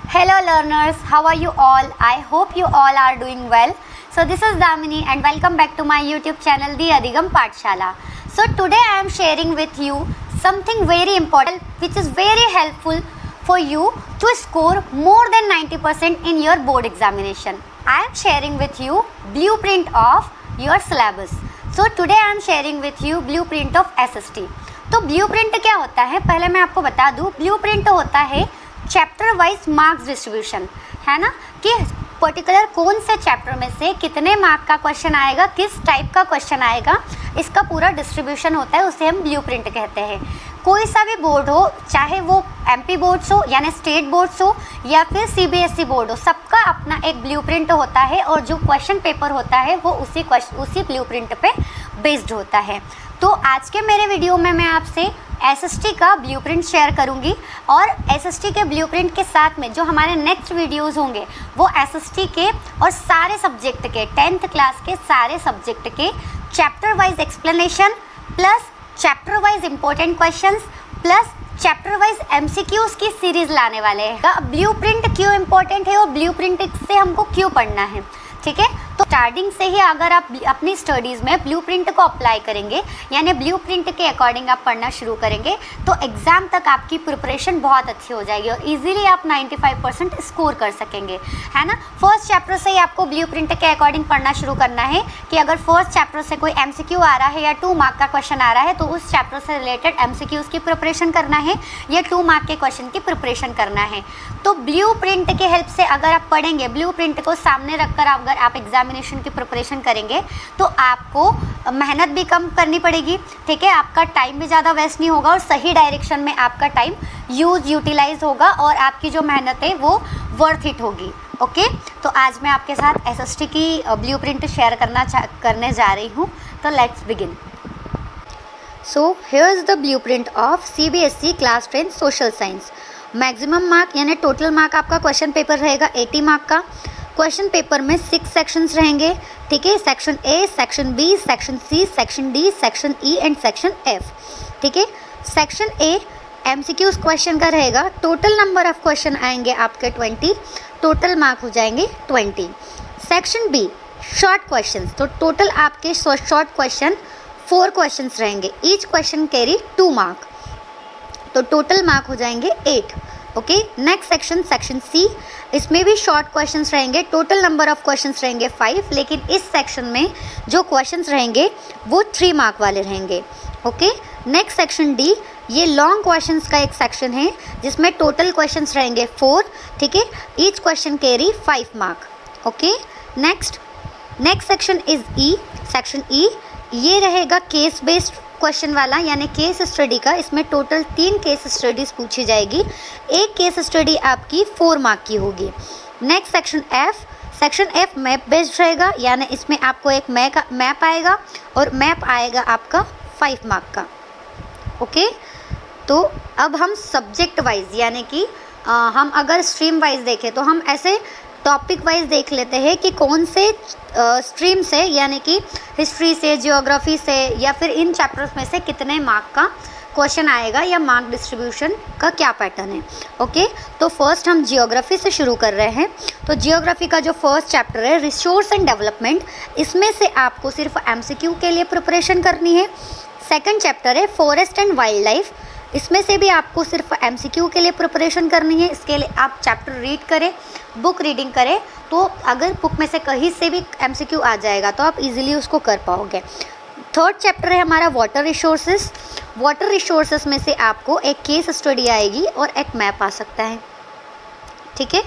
Hello learners, how are you all? I hope you all are doing well. So this is Damini and welcome back to my YouTube channel The Adigam Pathshala. So today I am sharing with you something very important which is very helpful for you to score more than 90% in your board examination. I am sharing with you blueprint of your syllabus. So today I am sharing with you blueprint of SST. तो blueprint क्या होता है, पहले मैं आपको बता दूं. Blueprint होता है चैप्टर वाइज मार्क्स डिस्ट्रीब्यूशन, है ना, कि पर्टिकुलर कौन से चैप्टर में से कितने मार्क का क्वेश्चन आएगा, किस टाइप का क्वेश्चन आएगा, इसका पूरा डिस्ट्रीब्यूशन होता है, उसे हम ब्लूप्रिंट कहते हैं. कोई सा भी बोर्ड हो, चाहे वो एमपी बोर्ड्स हो यानी स्टेट बोर्ड्स हो या फिर सीबीएसई बोर्ड हो, सबका अपना एक ब्लूप्रिंट होता है और जो क्वेश्चन पेपर होता है वो उसी ब्लूप्रिंट पे बेस्ड होता है. तो आज के मेरे वीडियो में मैं आपसे एसएसटी का ब्लूप्रिंट शेयर करूंगी और एसएसटी के ब्लूप्रिंट के साथ में जो हमारे नेक्स्ट वीडियोस होंगे वो एसएसटी के और सारे सब्जेक्ट के 10th क्लास के सारे सब्जेक्ट के chapter wise explanation plus chapter wise important questions plus chapter wise MCQs की सीरीज लाने वाले हैं. ब्लूप्रिंट क्यों इंपॉर्टेंट है और ब्लूप्रिंट से हमको क्यों पढ़ना है, ठीक है. तो स्टार्टिंग से ही अगर आप अपनी स्टडीज़ में ब्लूप्रिंट को अप्लाई करेंगे यानी ब्लूप्रिंट के अकॉर्डिंग आप पढ़ना शुरू करेंगे तो एग्ज़ाम तक आपकी प्रिपरेशन बहुत अच्छी हो जाएगी और इजीली आप 95% स्कोर कर सकेंगे, है ना. फर्स्ट चैप्टर से ही आपको ब्लूप्रिंट के अकॉर्डिंग पढ़ना शुरू करना है कि अगर फर्स्ट चैप्टर से कोई एमसीक्यू आ रहा है या 2 मार्क का क्वेश्चन आ रहा है तो उस चैप्टर से रिलेटेड एमसीक्यूज़ की प्रिपरेशन करना है या 2 मार्क के क्वेश्चन की प्रिपरेशन करना है. तो ब्लूप्रिंट के हेल्प से अगर आप पढ़ेंगे, ब्लूप्रिंट को सामने रखकर अगर आप एग्जामिनेशन की प्रिपरेशन करेंगे तो आपको मेहनत भी कम करनी पड़ेगी, ठीक है. आपका टाइम भी ज़्यादा वेस्ट नहीं होगा और सही डायरेक्शन में आपका टाइम यूटिलाइज होगा और आपकी जो मेहनत है वो वर्थ इट होगी. ओके, तो आज मैं आपके साथ एसएसटी की ब्लूप्रिंट शेयर करने जा रही हूँ. तो let's begin. So here is the blueprint of CBSE class 10 social science. Maximum mark यानी टोटल मार्क आपका क्वेश्चन पेपर रहेगा 80 मार्क का. क्वेश्चन पेपर में 6 सेक्शंस रहेंगे, ठीक है. Section A, section B, section C, section D, section E and section F, ठीक है. सेक्शन ए एमसीक्यूज क्वेश्चन का रहेगा. टोटल नंबर ऑफ क्वेश्चन आएंगे आपके 20, टोटल मार्क हो जाएंगे 20. सेक्शन बी शॉर्ट क्वेश्चन, तो टोटल आपके शॉर्ट क्वेश्चन 4 क्वेश्चंस रहेंगे. ईच क्वेश्चन कैरी 2 मार्क, तो टोटल मार्क हो जाएंगे 8. ओके. नेक्स्ट सेक्शन सी, इसमें भी शॉर्ट क्वेश्चंस रहेंगे. टोटल नंबर ऑफ क्वेश्चंस रहेंगे 5, लेकिन इस सेक्शन में जो क्वेश्चंस रहेंगे वो 3 मार्क वाले रहेंगे. ओके. नेक्स्ट सेक्शन डी, ये लॉन्ग क्वेश्चंस का एक सेक्शन है जिसमें टोटल क्वेश्चंस रहेंगे 4, ठीक है. Each question carry 5 mark. Okay. Next section is E. Section E ये रहेगा केस बेस्ड क्वेश्चन वाला यानी केस स्टडी का. इसमें टोटल 3 केस स्टडीज़ पूछी जाएगी. एक केस स्टडी आपकी 4 मार्क की होगी. Next section F map based रहेगा यानी इसमें आपको एक मैप आएगा और मैप आएगा आपका 5 मार्क का. ओके. तो अब हम सब्जेक्ट वाइज यानी कि हम अगर स्ट्रीम वाइज देखें तो हम ऐसे टॉपिक वाइज देख लेते हैं कि कौन से स्ट्रीम से यानी कि हिस्ट्री से, जियोग्राफी से या फिर इन चैप्टर्स में से कितने मार्क का क्वेश्चन आएगा या मार्क डिस्ट्रीब्यूशन का क्या पैटर्न है. ओके. तो फर्स्ट हम जियोग्राफी से शुरू कर रहे हैं. तो जियोग्राफी का जो फर्स्ट चैप्टर है रिसोर्स एंड डेवलपमेंट, इसमें से आपको सिर्फ एमसीक्यू के लिए प्रिपरेशन करनी है. सेकंड चैप्टर है फॉरेस्ट एंड वाइल्ड लाइफ, इसमें से भी आपको सिर्फ एमसीक्यू के लिए प्रिपरेशन करनी है. इसके लिए आप चैप्टर रीड करें, बुक रीडिंग करें, तो अगर बुक में से कहीं से भी एमसीक्यू आ जाएगा तो आप इजीली उसको कर पाओगे. थर्ड चैप्टर है हमारा वाटर रिसोर्सेज. वाटर रिसोर्सेज में से आपको एक केस स्टडी आएगी और एक मैप आ सकता है, ठीक है.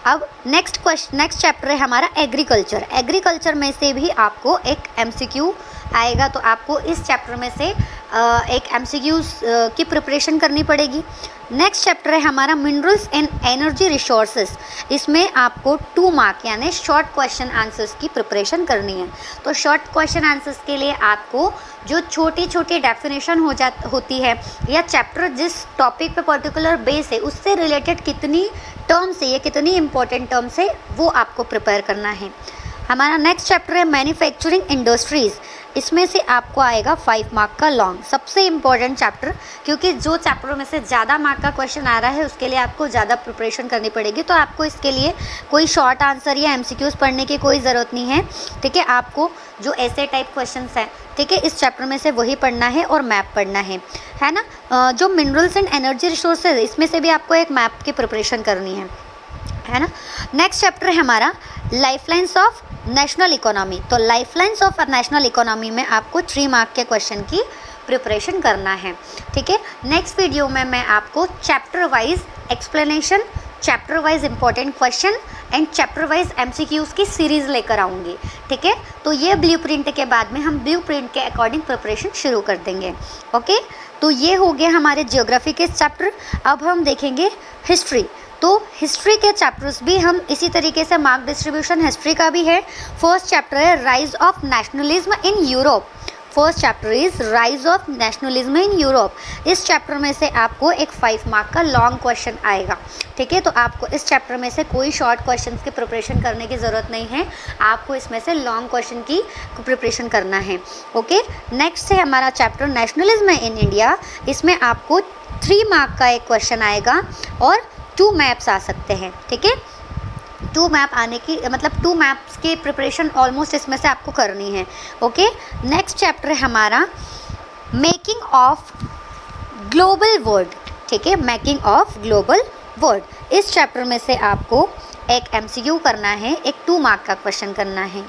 अब नेक्स्ट चैप्टर है हमारा एग्रीकल्चर. एग्रीकल्चर में से भी आपको एक एमसीक्यू आएगा तो आपको इस चैप्टर में से एक एमसीक्यूज की प्रिपरेशन करनी पड़ेगी. नेक्स्ट चैप्टर है हमारा मिनरल्स एंड एनर्जी रिसोर्सेज. इसमें आपको 2 मार्क यानी शॉर्ट क्वेश्चन आंसर्स की प्रिपरेशन करनी है. तो शॉर्ट क्वेश्चन आंसर्स के लिए आपको जो छोटी डेफिनेशन होती है या चैप्टर जिस टॉपिक पे पर्टिकुलर बेस है उससे रिलेटेड कितनी टर्म्स है या कितनी इंपॉर्टेंट टर्म्स है वो आपको प्रिपेयर करना है. हमारा नेक्स्ट चैप्टर है मैन्युफैक्चरिंग इंडस्ट्रीज़. इसमें से आपको आएगा 5 मार्क का लॉन्ग, सबसे इम्पोर्टेंट चैप्टर, क्योंकि जो चैप्टरों में से ज़्यादा मार्क का क्वेश्चन आ रहा है उसके लिए आपको ज़्यादा प्रिपरेशन करनी पड़ेगी। तो आपको इसके लिए कोई शॉर्ट आंसर या MCQs पढ़ने की कोई ज़रूरत नहीं है, ठीक है। आपको जो ऐसे टाइप क्वेश्चन हैं, ठीक है, इस चैप्टर में से वही पढ़ना है और मैप पढ़ना है ना। जो मिनरल्स एंड एनर्जी रिसोर्सेज, इसमें से भी आपको एक मैप की प्रिपरेशन करनी है ना। नेक्स्ट चैप्टर है हमारा लाइफलाइंस ऑफ नेशनल इकोनॉमी। तो लाइफलाइंस ऑफ नेशनल इकोनॉमी में आपको 3 मार्क के क्वेश्चन की प्रिपरेशन करना है, ठीक है। नेक्स्ट वीडियो में मैं आपको chapter wise explanation, chapter wise important question and chapter wise MCQs की सीरीज़ लेकर आऊँगी, ठीक है। तो ये ब्लूप्रिंट के बाद में हम ब्लूप्रिंट के अकॉर्डिंग प्रिपरेशन शुरू कर देंगे, ओके। तो ये हो गया हमारे जियोग्राफी के चैप्टर। अब हम देखेंगे हिस्ट्री। तो हिस्ट्री के चैप्टर्स भी हम इसी तरीके से, मार्क डिस्ट्रीब्यूशन हिस्ट्री का भी है। फर्स्ट चैप्टर है rise of nationalism in Europe. First chapter is rise of nationalism in Europe. इस चैप्टर में से आपको एक 5 मार्क का लॉन्ग क्वेश्चन आएगा, ठीक है। तो आपको इस चैप्टर में से कोई शॉर्ट क्वेश्चन की प्रिपरेशन करने की ज़रूरत नहीं है, आपको इसमें से लॉन्ग क्वेश्चन की प्रिपरेशन करना है, ओके। नेक्स्ट है हमारा चैप्टर नेशनलिज्म इन इंडिया। इसमें आपको 3 मार्क का एक क्वेश्चन आएगा और 2 मैप्स आ सकते हैं, ठीक है। 2 मैप आने की मतलब 2 मैप्स की प्रिपरेशन ऑलमोस्ट इसमें से आपको करनी है, ओके। नेक्स्ट चैप्टर है हमारा मेकिंग ऑफ ग्लोबल वर्ल्ड, ठीक है, मेकिंग ऑफ ग्लोबल वर्ल्ड। इस चैप्टर में से आपको एक MCQ करना है, एक 2 मार्क का क्वेश्चन करना है।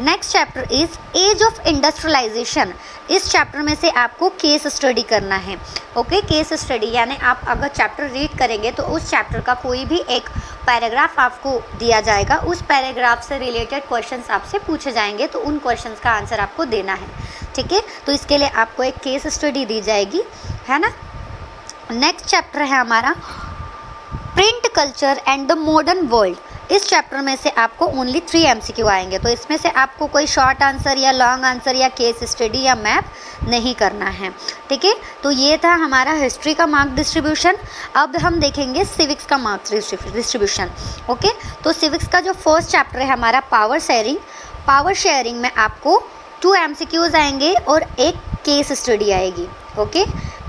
Next chapter is age of industrialisation. इस चैप्टर में से आपको केस स्टडी करना है, ओके। केस स्टडी यानी आप अगर चैप्टर रीड करेंगे तो उस चैप्टर का कोई भी एक पैराग्राफ आपको दिया जाएगा, उस पैराग्राफ से रिलेटेड क्वेश्चंस आपसे पूछे जाएंगे, तो उन क्वेश्चंस का आंसर आपको देना है, ठीक है। तो इसके लिए आपको एक केस स्टडी दी जाएगी, है ना। नेक्स्ट चैप्टर है हमारा print culture and the modern world. इस चैप्टर में से आपको ओनली 3 MCQ आएंगे, तो इसमें से आपको कोई शॉर्ट आंसर या लॉन्ग आंसर या केस स्टडी या मैप नहीं करना है, ठीक है। तो ये था हमारा हिस्ट्री का मार्क डिस्ट्रीब्यूशन। अब हम देखेंगे सिविक्स का मार्क डिस्ट्रीब्यूशन, ओके। तो सिविक्स का जो फर्स्ट चैप्टर है हमारा पावर शेयरिंग। पावर शेयरिंग में आपको 2 MCQs आएंगे और एक केस स्टडी आएगी, ओके,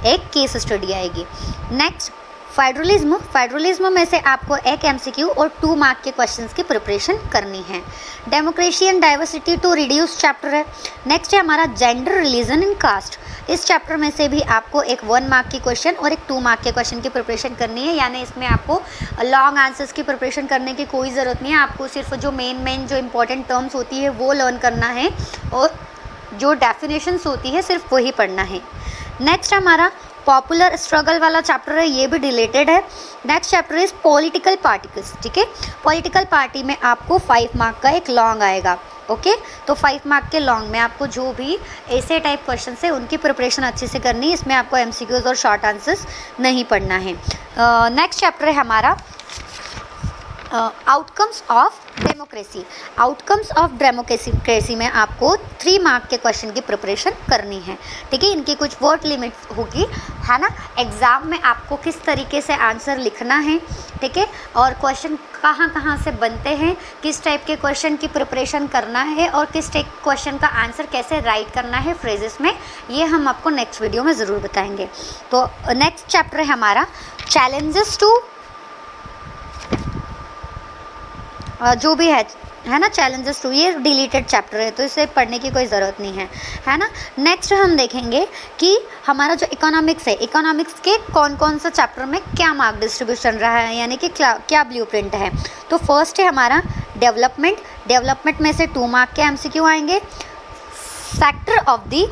एक केस स्टडी आएगी। Next federalism. फेडरलिज्म में से आपको एक MCQ और 2 मार्क के क्वेश्चंस की प्रिपरेशन करनी है। Democracy and diversity to reduce chapter है। नेक्स्ट है हमारा जेंडर, रिलीजन एंड कास्ट। इस चैप्टर में से भी आपको एक 1 मार्क की क्वेश्चन और एक 2 मार्क के क्वेश्चन की प्रिपरेशन करनी है, यानी इसमें आपको लॉन्ग आंसर्स की प्रिपरेशन करने की कोई ज़रूरत नहीं है। आपको सिर्फ जो मेन जो इंपॉर्टेंट टर्म्स होती है वो लर्न करना है और जो डेफिनेशंस होती है सिर्फ वही पढ़ना है। नेक्स्ट हमारा पॉपुलर स्ट्रगल वाला चैप्टर है, ये भी रिलेटेड है। Next chapter is political particles, ठीक है। पॉलिटिकल पार्टी में आपको 5 मार्क का एक लॉन्ग आएगा, ओके। तो 5 मार्क के लॉन्ग में आपको जो भी ऐसे टाइप क्वेश्चन है उनकी प्रिपरेशन अच्छे से करनी है, इसमें आपको MCQs और शॉर्ट आंसर्स नहीं पढ़ना है। नेक्स्ट चैप्टर है हमारा outcomes of democracy. Outcomes of democracy में आपको 3 मार्क के क्वेश्चन की प्रिपरेशन करनी है, ठीक है। इनकी कुछ वर्ड लिमिट होगी, है ना। एग्ज़ाम में आपको किस तरीके से आंसर लिखना है, ठीक है, और क्वेश्चन कहाँ से बनते हैं, किस टाइप के क्वेश्चन की प्रिपरेशन करना है और किस टाइप क्वेश्चन का आंसर कैसे राइट करना है फ्रेजेस में, ये हम आपको नेक्स्ट वीडियो में ज़रूर बताएंगे। तो नेक्स्ट चैप्टर है हमारा चैलेंजेस टू जो भी है ना, चैलेंजेस टू, ये डिलीटेड चैप्टर है तो इसे पढ़ने की कोई ज़रूरत नहीं है ना। नेक्स्ट हम देखेंगे कि हमारा जो इकोनॉमिक्स है, इकोनॉमिक्स के कौन से चैप्टर में क्या मार्क डिस्ट्रीब्यूशन रहा है, यानी कि क्या ब्लूप्रिंट है। तो फर्स्ट है हमारा डेवलपमेंट। डेवलपमेंट में से 2 मार्क के MCQ आएंगे। Sector of the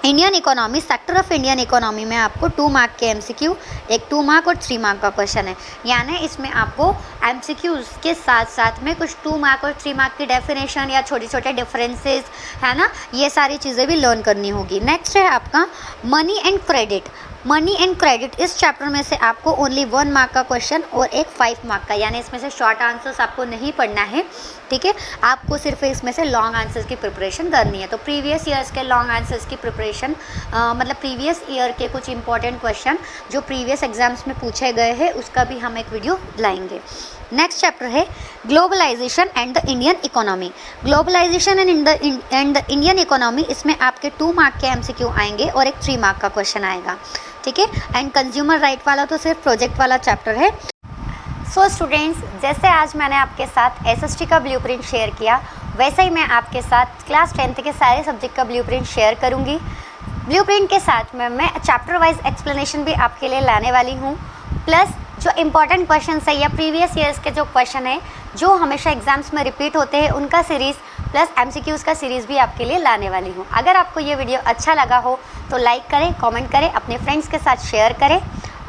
Indian economy, sector of Indian economy में आपको 2 मार्क के MCQ, एक 2 मार्क और 3 मार्क का क्वेश्चन है, यानी इसमें आपको MCQs के साथ साथ में कुछ 2 मार्क और 3 मार्क की डेफिनेशन या छोटे डिफरेंसेस, है ना, ये सारी चीज़ें भी लर्न करनी होगी। नेक्स्ट है आपका money and credit. Money and credit, इस चैप्टर में से आपको ओनली 1 मार्क का क्वेश्चन और एक 5 मार्क का, यानी इसमें से शॉर्ट आंसर्स आपको नहीं पढ़ना है, ठीक है। आपको सिर्फ इसमें से लॉन्ग आंसर्स की प्रिपरेशन करनी है। तो प्रीवियस ईयर्स के लॉन्ग आंसर्स की प्रिपरेशन, मतलब प्रीवियस ईयर के कुछ इंपॉर्टेंट क्वेश्चन जो प्रीवियस एग्जाम्स में पूछे गए हैं उसका भी हम एक वीडियो लाएंगे। नेक्स्ट चैप्टर है globalisation and the Indian economy. Globalisation and the Indian economy, इसमें आपके 2 मार्क के MCQ आएंगे और एक 3 मार्क का क्वेश्चन आएगा, ठीक है। एंड कंज्यूमर राइट वाला तो सिर्फ प्रोजेक्ट वाला चैप्टर है। सो स्टूडेंट्स, जैसे आज मैंने आपके साथ SST का ब्लूप्रिंट शेयर किया, वैसे ही मैं आपके साथ क्लास 10th के सारे सब्जेक्ट का ब्लूप्रिंट शेयर करूँगी। ब्लूप्रिंट के साथ मैं चैप्टर वाइज एक्सप्लेनेशन भी आपके लिए लाने वाली हूँ, प्लस जो इम्पॉर्टेंट क्वेश्चन है या प्रीवियस ईयर्स के जो क्वेश्चन है जो हमेशा एग्जाम्स में रिपीट होते हैं उनका सीरीज़ प्लस MCQs का सीरीज़ भी आपके लिए लाने वाली हूँ। अगर आपको ये वीडियो अच्छा लगा हो तो लाइक करें, कमेंट करें, अपने फ्रेंड्स के साथ शेयर करें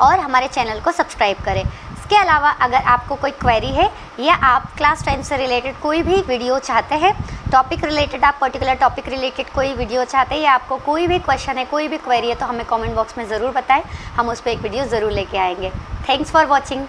और हमारे चैनल को सब्सक्राइब करें। इसके अलावा अगर आपको कोई क्वेरी है या आप क्लास 10 से रिलेटेड कोई भी वीडियो चाहते हैं, टॉपिक रिलेटेड, आप पर्टिकुलर टॉपिक रिलेटेड कोई वीडियो चाहते हैं या आपको कोई भी क्वेश्चन है, कोई भी क्वेरी है, तो हमें कमेंट बॉक्स में ज़रूर बताएं, हम उस पर एक वीडियो ज़रूर लेके आएंगे। Thanks for watching.